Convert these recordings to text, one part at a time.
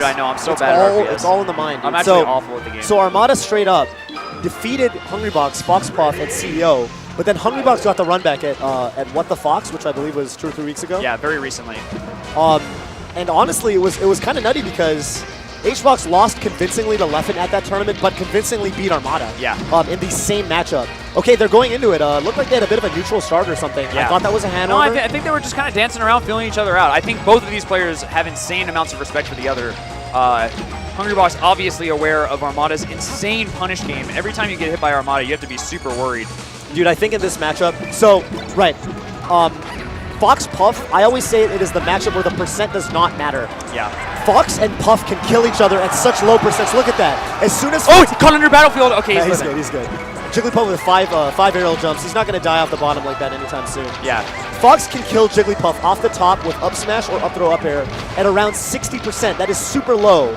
I know, I'm so bad at RPS. It's all in the mind, dude. I'm actually awful at the game. So Armada straight up defeated Hungrybox, Foxpuff, and CEO, but then Hungrybox got the run back at What the Fox, which I believe was 2 or 3 weeks ago. Yeah, very recently. And honestly, it was kind of nutty because HBox lost convincingly to Leffen at that tournament, but convincingly beat Armada. Yeah. In the same matchup. Okay, they're going into it. Looked like they had a bit of a neutral start or something. Yeah. I thought that was a handover. No, I think they were just kind of dancing around, feeling each other out. I think both of these players have insane amounts of respect for the other. Hungrybox obviously aware of Armada's insane punish game. Every time you get hit by Armada, you have to be super worried. Dude, I think in this matchup, right. Fox Puff, I always say it is the matchup where the percent does not matter. Yeah. Fox and Puff can kill each other at such low percents. Look at that. As soon as he caught under battlefield. Okay, yeah, he's good. He's good. Jigglypuff with five aerial jumps. He's not going to die off the bottom like that anytime soon. Yeah. Fox can kill Jigglypuff off the top with up smash or up throw up air at around 60%. That is super low.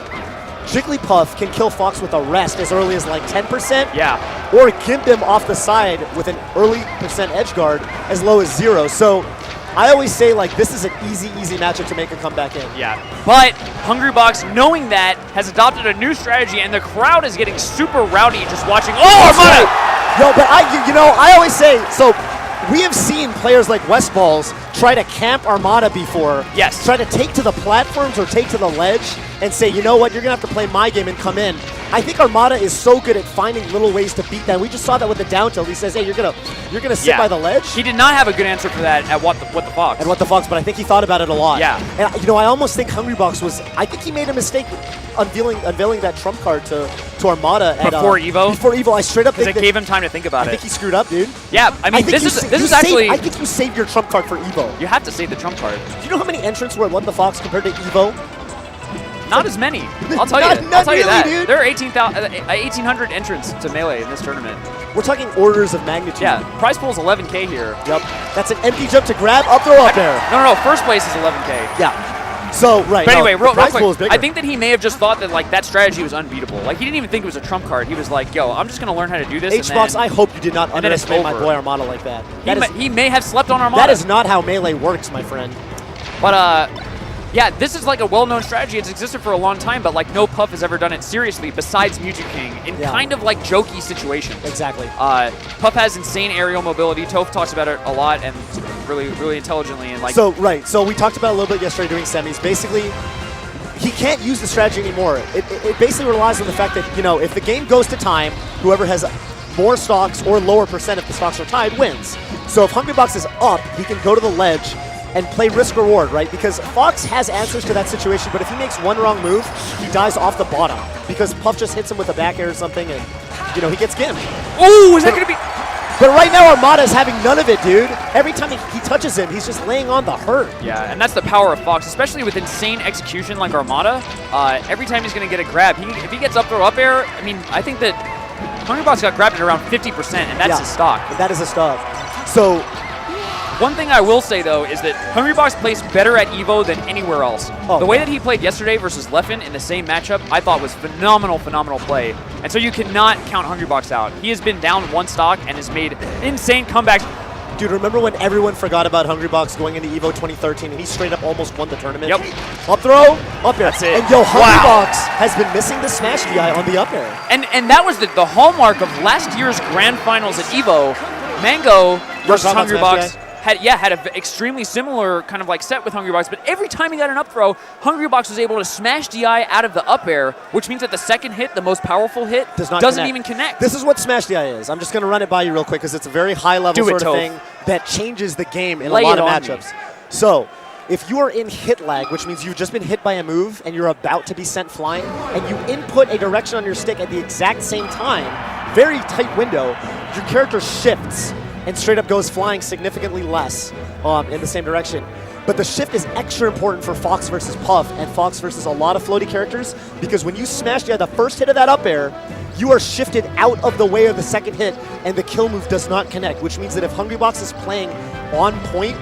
Jigglypuff can kill Fox with a rest as early as like 10%. Yeah. Or gimp him off the side with an early percent edge guard as low as 0. So I always say, like, this is an easy matchup to make a comeback in. Yeah, but Hungrybox, knowing that, has adopted a new strategy, and the crowd is getting super rowdy just watching. Oh, Armada! Yo, but I always say, so we have seen players like Westballs try to camp Armada before. Yes. Try to take to the platforms or take to the ledge and say, you know what, you're going to have to play my game and come in. I think Armada is so good at finding little ways to beat them. We just saw that with the down tilt. He says, hey, you're gonna sit by the ledge. He did not have a good answer for that at What the Fox. At What the Fox, but I think he thought about it a lot. Yeah. And I almost think Hungrybox I think he made a mistake unveiling that trump card to Armada before EVO. Before EVO, I straight up think it gave him time to think about it. I think he screwed up, dude. Yeah, I mean, this is actually. I think you saved your trump card for EVO. You have to save the trump card. Do you know how many entrants were at What the Fox compared to EVO? Not as many. I'll tell you. I'll tell you that. Dude. There are 1,800 entrants to Melee in this tournament. We're talking orders of magnitude. Yeah, prize pool is 11K here. Yep. That's an empty jump to grab, up throw up there. No. First place is 11K. Yeah. So, right. But anyway, real quick, is bigger. I think that he may have just thought that that strategy was unbeatable. Like, he didn't even think it was a trump card. He was like, yo, I'm just going to learn how to do this. HBox, I hope you did not underestimate my boy Armada like that. He may have slept on Armada. That is not how Melee works, my friend. But, yeah, this is like a well-known strategy. It's existed for a long time, but like no Puff has ever done it seriously besides Mewtwo King in kind of like jokey situations. Exactly. Puff has insane aerial mobility. Toph talks about it a lot and really intelligently. And like. So we talked about it a little bit yesterday doing semis. Basically, he can't use the strategy anymore. It basically relies on the fact that, if the game goes to time, whoever has more stocks or lower percent if the stocks are tied wins. So if Hungrybox is up, he can go to the ledge and play risk-reward, right? Because Fox has answers to that situation, but if he makes one wrong move, he dies off the bottom because Puff just hits him with a back air or something, and, he gets gimped. Ooh, is that going to be... But right now, Armada's having none of it, dude. Every time he touches him, he's just laying on the hurt. Yeah, and that's the power of Fox, especially with insane execution like Armada. Every time he's going to get a grab, if he gets up throw up air, I mean, I think that Hungrybox got grabbed at around 50%, and that's his stock. That is a stock. So... One thing I will say, though, is that Hungrybox plays better at EVO than anywhere else. The way that he played yesterday versus Leffen in the same matchup, I thought was phenomenal play. And so you cannot count Hungrybox out. He has been down one stock and has made insane comebacks. Dude, remember when everyone forgot about Hungrybox going into EVO 2013 and he straight up almost won the tournament? Yep. Up throw, up air. That's it. And yo, Hungrybox has been missing the smash DI on the up air. And that was the hallmark of last year's grand finals at EVO. Mango versus Hungrybox. Had an extremely similar kind of like set with Hungrybox, but every time he got an up throw, Hungrybox was able to smash DI out of the up air, which means that the second hit, the most powerful hit, doesn't even connect. This is what smash DI is. I'm just going to run it by you real quick because it's a very high-level sort of thing that changes the game in a lot of matchups. So, if you are in hit lag, which means you've just been hit by a move and you're about to be sent flying, and you input a direction on your stick at the exact same time, very tight window, your character shifts and straight up goes flying significantly less in the same direction. But the shift is extra important for Fox versus Puff and Fox versus a lot of floaty characters because when you smash the first hit of that up air, you are shifted out of the way of the second hit and the kill move does not connect, which means that if Hungrybox is playing on point,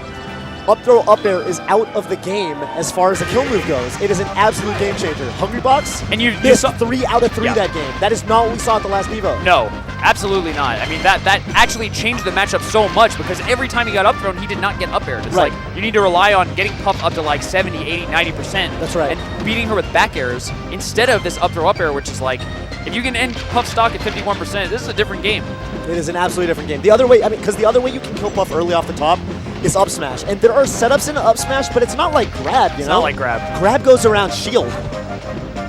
up throw up air is out of the game as far as the kill move goes. It is an absolute game changer. Hungrybox and you missed saw 3 out of 3 that game. That is not what we saw at the last EVO. No, absolutely not. I mean, that actually changed the matchup so much because every time he got up thrown, he did not get up aired. It's like you need to rely on getting Puff up to like 70, 80, 90%. That's right. And beating her with back airs instead of this up throw up air, which is like, if you can end Puff stock at 51%, this is a different game. It is an absolutely different game. The other way, I mean, because the other way you can kill Puff early off the top is up smash. And there are setups in up smash, but it's not like grab, you know? It's not like grab. Grab goes around shield.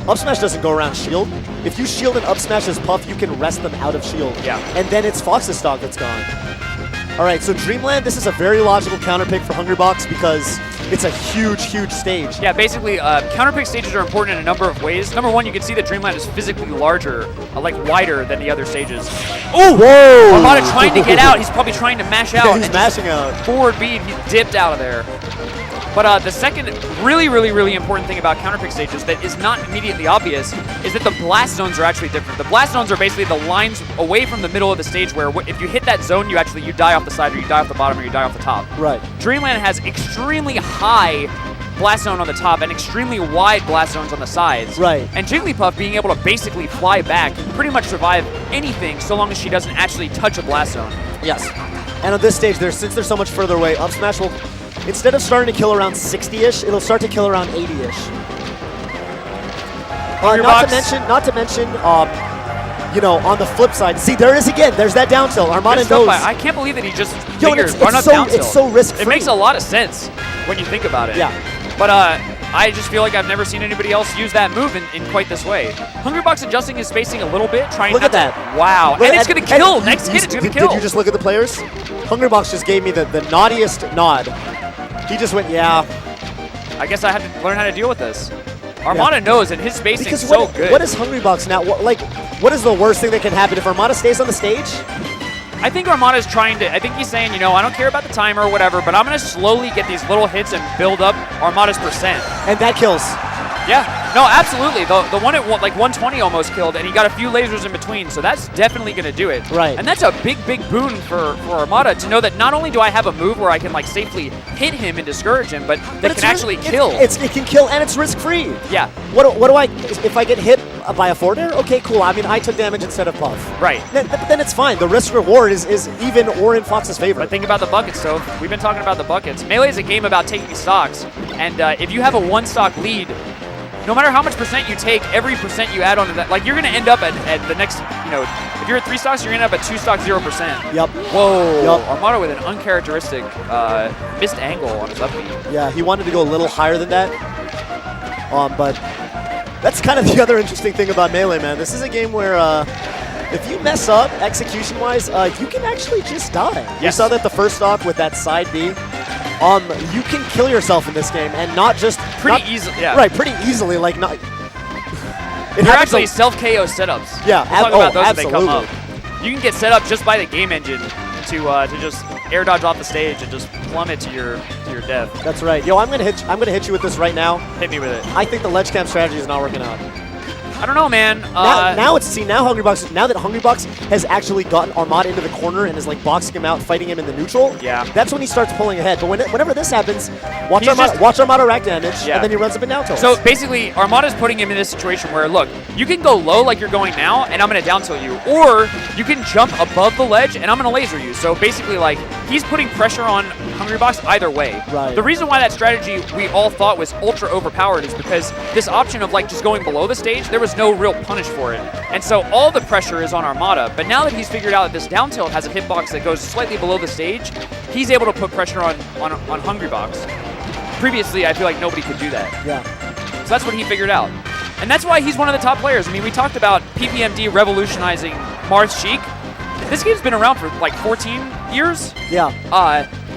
Up smash doesn't go around shield. If you shield and up smash as Puff, you can rest them out of shield. Yeah. And then it's Fox's stock that's gone. All right, so Dreamland, this is a very logical counter pick for Hungrybox because it's a huge, huge stage. Yeah, basically, counter pick stages are important in a number of ways. Number one, you can see that Dreamland is physically larger, like wider than the other stages. Oh, whoa! Armada trying to get out. He's probably trying to mash out. Yeah, he's mashing out. Forward beat, he dipped out of there. But the second really important thing about counterpick stages that is not immediately obvious is that the blast zones are actually different. The blast zones are basically the lines away from the middle of the stage where if you hit that zone, you die off the side, or you die off the bottom, or you die off the top. Right. Dreamland has extremely high blast zone on the top and extremely wide blast zones on the sides. Right. And Jigglypuff being able to basically fly back can pretty much survive anything so long as she doesn't actually touch a blast zone. Yes. And on this stage, since they're so much further away, up smash will, instead of starting to kill around 60-ish, it'll start to kill around 80-ish. Not to mention, you know, on the flip side, see, there it is again. There's that down tilt. Armada knows. I can't believe that he just it's so risk-free. It makes a lot of sense when you think about it. Yeah. But I just feel like I've never seen anybody else use that move in quite this way. Hungrybox adjusting his spacing a little bit, trying look not at to. that. Wow. And it's going to kill. Next hit, it's going to kill. Did you just look at the players? Hungrybox just gave me the naughtiest nod. He just went, yeah. I guess I have to learn how to deal with this. Armada knows, and his spacing is so good. What is Hungrybox now? What is the worst thing that can happen if Armada stays on the stage? I think Armada's trying to, I think he's saying, you know, I don't care about the timer or whatever, but I'm going to slowly get these little hits and build up Armada's percent. And that kills. Yeah, no, absolutely. The one at like 120 almost killed, and he got a few lasers in between, so that's definitely going to do it. Right. And that's a big boon for Armada to know that not only do I have a move where I can like safely hit him and discourage him, but that can actually kill. It can kill, and it's risk-free. Yeah. What do I, if I get hit by a forward air? Okay, cool. I mean, I took damage instead of Puff. Right. But then it's fine. The risk-reward is even or in Fox's favor. But think about the buckets, though. We've been talking about the buckets. Melee is a game about taking stocks, and if you have a one-stock lead, no matter how much percent you take, every percent you add onto that, like you're going to end up at the next, you know, if you're at 3 stocks, you're going to end up at 2 stocks, 0%. Yep. Whoa. Yep. Armada with an uncharacteristic missed angle on his up B. Yeah, he wanted to go a little higher than that. But that's kind of the other interesting thing about Melee, man. This is a game where if you mess up execution-wise, you can actually just die. Yes. You saw that the first stock with that side B. You can kill yourself in this game, and not just pretty easily. Yeah. Right, pretty easily. Like not. They're actually self-KO setups. Yeah, we'll talk about those absolutely. When they come up. You can get set up just by the game engine to just air dodge off the stage and just plummet to your death. That's right. Yo, I'm gonna hit you with this right now. Hit me with it. I think the ledge camp strategy is not working out. I don't know, man. Now that Hungrybox has actually gotten Armada into the corner and is like boxing him out, fighting him in the neutral. Yeah. That's when he starts pulling ahead. But whenever this happens, watch Armada rack damage, and then he runs up and down tilt. So basically, Armada's putting him in this situation where, look, you can go low like you're going now, and I'm going to down tilt you, or you can jump above the ledge, and I'm going to laser you. So basically, like, he's putting pressure on Hungrybox either way. Right. The reason why that strategy we all thought was ultra overpowered is because this option of like just going below the stage, there was no real punish for it. And so all the pressure is on Armada, but now that he's figured out that this down tilt has a hitbox that goes slightly below the stage, he's able to put pressure on Hungrybox. Previously, I feel like nobody could do that. Yeah. So that's what he figured out. And that's why he's one of the top players. I mean, we talked about PPMD revolutionizing Mars Sheik. This game's been around for like 14 years. Yeah.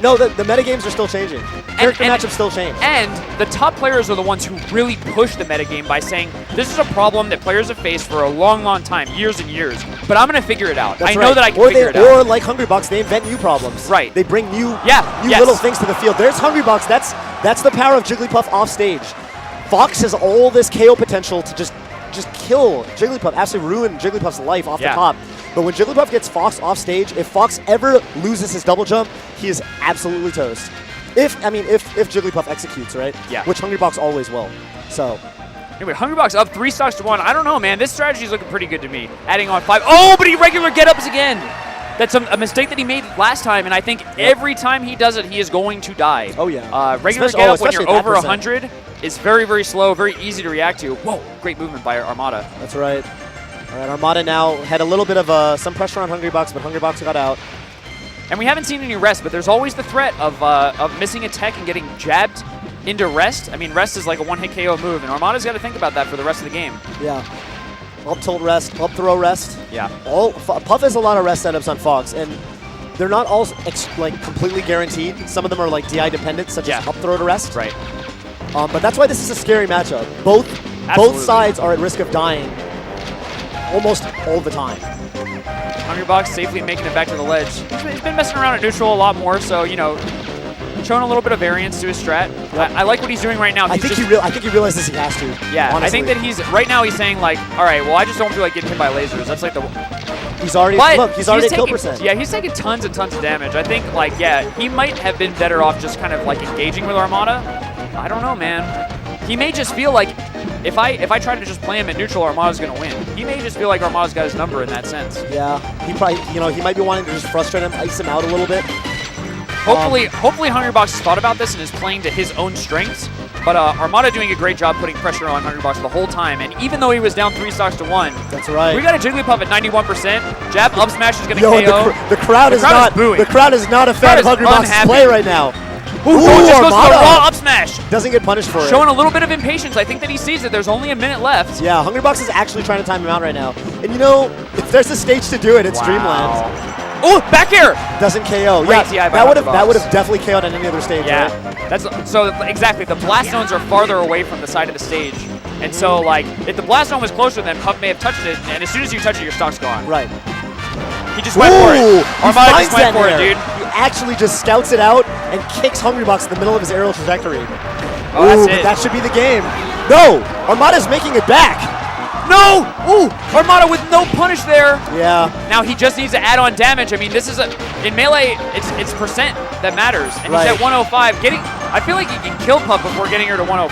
No, the metagames are still changing. Character matchups still change. And the top players are the ones who really push the metagame by saying, this is a problem that players have faced for a long time, years and years, but I'm going to figure it out. I know that I can figure it out. Or like Hungrybox, they invent new problems. Right. They bring new yes. little things to the field. There's Hungrybox. That's the power of Jigglypuff off stage. Fox has all this KO potential to just kill Jigglypuff, absolutely ruin Jigglypuff's life off the top. But when Jigglypuff gets Fox off stage, if Fox ever loses his double jump, he is absolutely toast. If Jigglypuff executes, right? Yeah. Which Hungrybox always will. So. Anyway, Hungrybox up 3 stocks to 1. I don't know, man. This strategy is looking pretty good to me. Adding on 5. Oh, but he regular get-ups again. That's a mistake that he made last time, and I think every time he does it, he is going to die. Oh, yeah. Regular get-up when you're over 100 is very, very slow, very easy to react to. Whoa, great movement by Armada. That's right. All right, Armada now had a little bit of some pressure on Hungrybox, but Hungrybox got out. And we haven't seen any rest, but there's always the threat of missing a tech and getting jabbed into rest. I mean, rest is like a one-hit KO move, and Armada's got to think about that for the rest of the game. Yeah. Up tilt rest, up throw rest. Yeah. Puff has a lot of rest setups on Fox, and they're not all like completely guaranteed. Some of them are like DI dependent, such as up throw to rest. Right. But that's why this is a scary matchup. Both sides are at risk of dying almost all the time. Hungrybox safely making it back to the ledge. He's been messing around at neutral a lot more, so, you know, showing a little bit of variance to his strat. Yep. I like what he's doing right now. I think he realizes he has to. Yeah, honestly. I think that right now he's saying like, all right, well, I just don't feel like getting hit by lasers. That's like the. He's already at kill percent. Yeah, he's taking tons and tons of damage. I think like he might have been better off just kind of like engaging with Armada. I don't know, man. He may just feel like if I try to just play him at neutral, Armada's gonna win. He may just feel like Armada's got his number in that sense. Yeah, he probably he might be wanting to just frustrate him, ice him out a little bit. Hopefully Hungrybox has thought about this and is playing to his own strengths. But Armada doing a great job putting pressure on Hungrybox the whole time. And even though he was down 3 stocks to 1, that's right. We got a Jigglypuff at 91%. Jab up smash is going to KO. The crowd is booing. The crowd is not a fan of Hungrybox's play right now. Ooh, just goes for the raw up smash. Doesn't get punished for it. Showing a little bit of impatience. I think that he sees that there's only a minute left. Yeah, Hungrybox is actually trying to time him out right now. And you know, if there's a stage to do it, it's Dreamland. Oh, back air! Doesn't KO. Great Yeah, that would have definitely KO'd on any other stage. Yeah, right? that's so exactly. The blast zones are farther away from the side of the stage, and so like if the blast zone was closer, then Puff may have touched it, and as soon as you touch it, your stock's gone. Right. He just went for it. Armada just went for it, dude. He actually just scouts it out and kicks Hungrybox in the middle of his aerial trajectory. Oh, that's it. That should be the game. No, Armada's making it back. No! Ooh! Armada with no punish there. Yeah. Now he just needs to add on damage. I mean, this is in melee, it's percent that matters. And he's at 105. I feel like he can kill Puff before getting her to 105.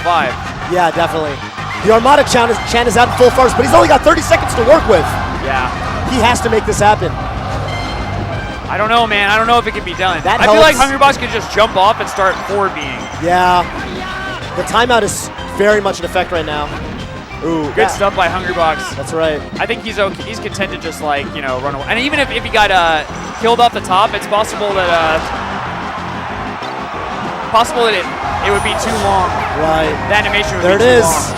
Yeah, definitely. The Armada chant is out in full force, but he's only got 30 seconds to work with. Yeah. He has to make this happen. I don't know, man. I don't know if it can be done. I feel like Hungrybox could just jump off and start forward being. Yeah. The timeout is very much in effect right now. Ooh, good stuff by Hungrybox. That's right. I think he's okay. He's content to just like run away. And even if he got killed off the top, it's possible that it would be too long. Right. The animation would be too long.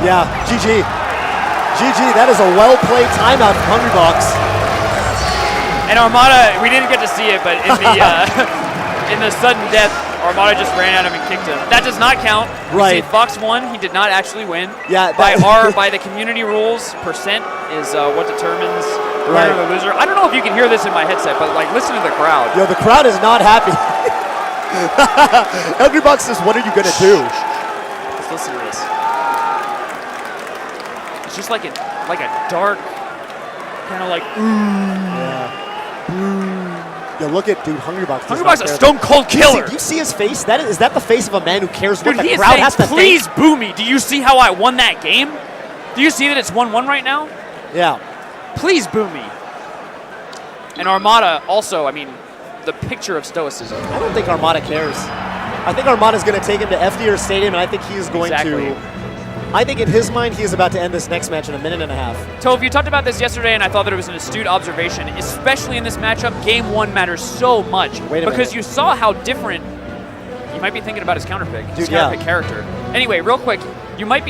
Yeah. GG. GG. That is a well-played timeout from Hungrybox. And Armada, we didn't get to see it, but in the in the sudden death, Armada just ran at him and kicked him. That does not count. Right. See, Fox won. He did not actually win. Yeah. By the community rules, percent is what determines the winner or the loser. I don't know if you can hear this in my headset, but like listen to the crowd. Yo, the crowd is not happy. Hungrybox says, "What are you gonna do?" Let's listen to this. It's just like a dark, kind of like. Yeah. Yo, look at Hungrybox. Hungrybox is a stone cold killer. Do you see his face? Is that the face of a man who cares what the saying, crowd has to think? Please boo me. Do you see how I won that game? Do you see that it's 1-1 right now? Yeah. Please boo me. And Armada also, I mean, the picture of stoicism. I don't think Armada cares. I think Armada's going to take him to FD or Stadium, and I think he is going to... I think in his mind, he is about to end this next match in a minute and a half. Toph, you talked about this yesterday, and I thought that it was an astute observation, especially in this matchup. Game 1 matters so much because you saw how different. You might be thinking about his counterpick, counterpick character. Anyway, real quick, you might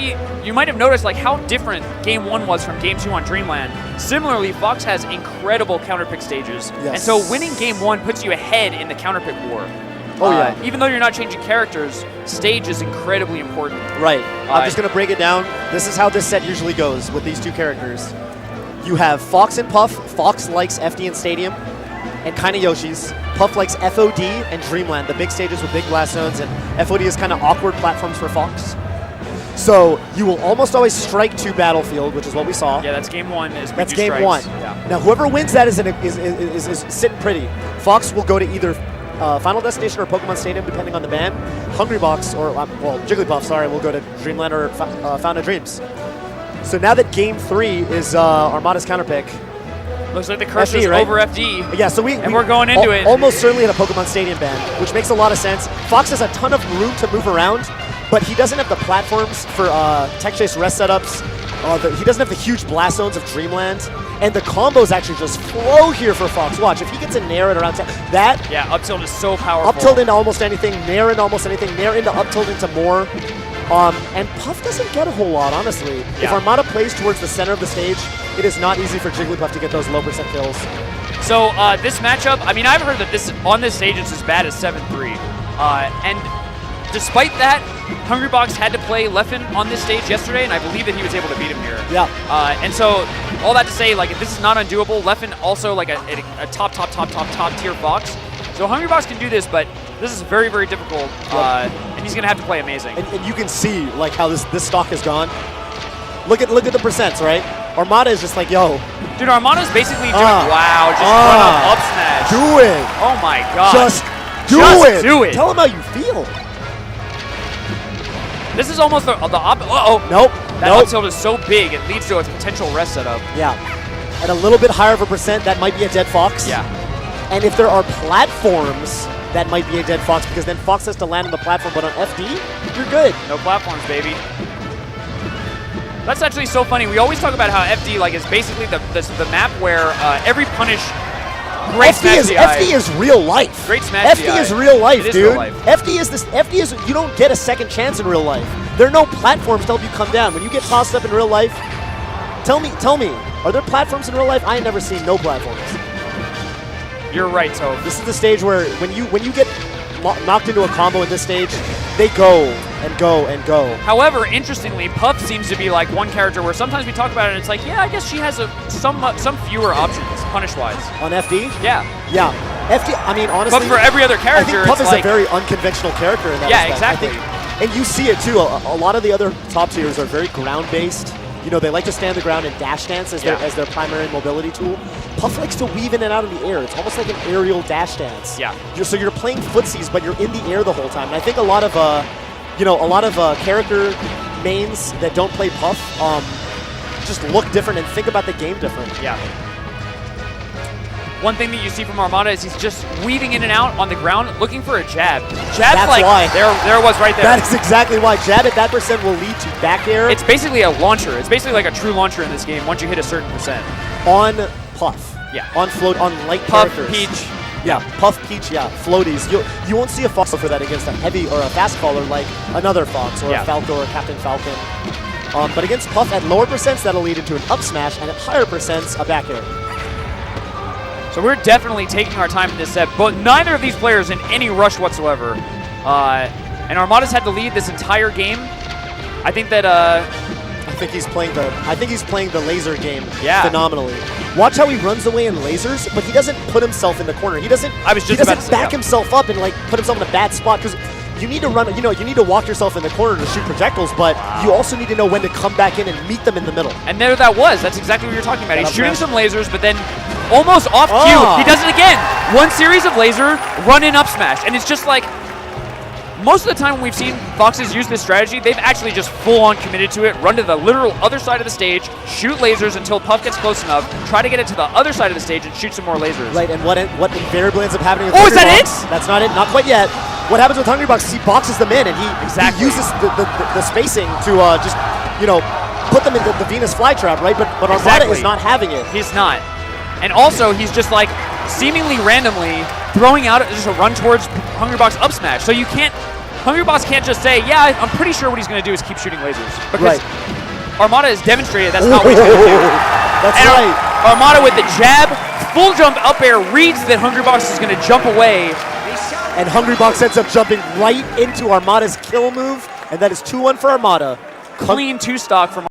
have noticed like how different Game 1 was from Game 2 on Dreamland. Similarly, Fox has incredible counterpick stages, and so winning Game 1 puts you ahead in the counterpick war. Oh, yeah. Even though you're not changing characters, stage is incredibly important. Right. I'm just going to break it down. This is how this set usually goes with these two characters. You have Fox and Puff. Fox likes FD and Stadium and kind of Yoshi's. Puff likes FOD and Dreamland, the big stages with big blast zones, and FOD is kind of awkward platforms for Fox. So you will almost always strike to Battlefield, which is what we saw. Yeah, that's Game 1. That's Game 1. Yeah. Now, whoever wins that is sitting pretty. Fox will go to either Final Destination or Pokemon Stadium, depending on the ban. Hungrybox, or, well, Jigglypuff, sorry, will go to Dreamland or Fountain of Dreams. So now that Game 3 is Armada's counter pick. Looks like the curse is right? over FD. Yeah, so we're going into it. Almost certainly at a Pokemon Stadium ban, which makes a lot of sense. Fox has a ton of room to move around, but he doesn't have the platforms for Tech Chase rest setups. He doesn't have the huge blast zones of Dreamland. And the combos actually just flow here for Fox. Watch, if he gets a Nair at around 10, that... Yeah, up tilt is so powerful. Up tilt into almost anything, Nair into almost anything, Nair into up tilt into more. And Puff doesn't get a whole lot, honestly. Yeah. If Armada plays towards the center of the stage, it is not easy for Jigglypuff to get those low percent kills. So this matchup, I mean, I've heard that on this stage it's as bad as 7-3. And despite that, Hungrybox had to play Leffen on this stage yesterday, and I believe that he was able to beat him here. Yeah. And so all that to say, like, if this is not undoable, Leffen also like a top tier Fox. So Hungrybox can do this, but this is very, very difficult, and he's gonna have to play amazing. And you can see like how this stock has gone. Look at the percents, right? Armada is just like, yo. Dude, Armada's basically doing, wow, just run up smash. Do it. Oh my god. Just do it. Tell him how you feel. This is almost the opposite. Nope. That up tilt is so big, it leads to a potential rest setup. Yeah. At a little bit higher of a percent, that might be a dead Fox. Yeah. And if there are platforms, that might be a dead Fox, because then Fox has to land on the platform, but on FD, you're good. No platforms, baby. That's actually so funny. We always talk about how FD like is basically the map where every punish, great smash DI. FD is real life. Great smash DI. FD is real life, dude. Real life. FD is you don't get a second chance in real life. There are no platforms to help you come down. When you get tossed up in real life, tell me, are there platforms in real life? I ain't never seen no platforms. You're right, Toph. This is the stage where when you get knocked into a combo at this stage, they go and go and go. However, interestingly, Puff seems to be like one character where sometimes we talk about it and it's like, yeah, I guess she has some fewer options, punish-wise. On FD? Yeah. Yeah. FD, I mean, honestly... But for every other character, I think Puff is like, a very unconventional character in that respect. Exactly. And you see it, too. A lot of the other top tiers are very ground-based. You know, they like to stand the ground and dash dance as their primary mobility tool. Puff likes to weave in and out of the air. It's almost like an aerial dash dance. Yeah. So you're playing footsies, but you're in the air the whole time. And I think a lot of, character mains that don't play Puff just look different and think about the game different. Yeah. One thing that you see from Armada is he's just weaving in and out on the ground, looking for a jab. Jab's That's like, why. There it was right there. That is exactly why. Jab at that percent will lead to back air. It's basically a launcher. It's basically like a true launcher in this game once you hit a certain percent. On Puff. Yeah. On light Puff, characters. Peach. Yeah, Puff, Peach, floaties. You won't see a Fox for that against a heavy or a fast caller like another Fox or a Falco or Captain Falcon. But against Puff at lower percents, that'll lead into an up smash, and at higher percents, a back air. So we're definitely taking our time in this set, but neither of these players in any rush whatsoever. And Armada's had to lead this entire game. I think that I think he's playing the laser game phenomenally. Watch how he runs away in lasers, but he doesn't put himself in the corner. He doesn't back himself up and like put himself in a bad spot, because you need to run, you need to walk yourself in the corner to shoot projectiles, but you also need to know when to come back in and meet them in the middle. And there that was. That's exactly what you're talking about. He's shooting some lasers, but then almost off cue, he does it again. One series of laser, run in up smash. And it's just like, most of the time when we've seen Foxes use this strategy, they've actually just full-on committed to it, run to the literal other side of the stage, shoot lasers until Puff gets close enough, try to get it to the other side of the stage and shoot some more lasers. Right, and what invariably ends up happening with is that it? That's not it, not quite yet. What happens with Hungrybox is he boxes them in, and he uses the spacing to just, put them in the Venus flytrap, right? But Armada is not having it. He's not. And also, he's just like, seemingly randomly, throwing out just a run towards Hungrybox up smash. So you can't, Hungrybox can't just say, yeah, I'm pretty sure what he's going to do is keep shooting lasers. Because Armada has demonstrated that's not what he's going to do. That's right. Armada with the jab, full jump up air, reads that Hungrybox is going to jump away. And Hungrybox ends up jumping right into Armada's kill move, and that is 2-1 for Armada. Clean 2-stock from